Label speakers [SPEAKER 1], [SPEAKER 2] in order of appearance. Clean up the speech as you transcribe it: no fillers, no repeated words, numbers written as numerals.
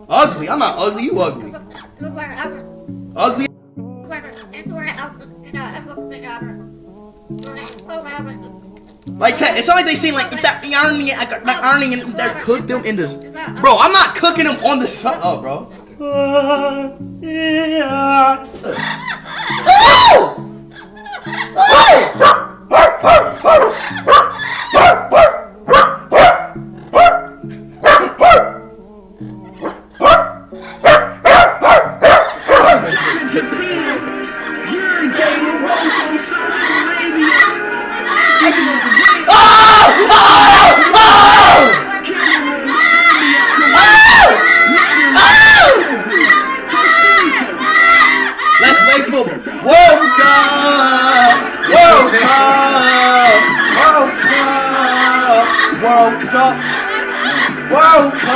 [SPEAKER 1] Ugly? I'm not ugly. You ugly. Ugly. Like, it's not like they say like if that ironing and they cook them in this. Bro, I'm not cooking them on the. Shut up, bro. World Cup!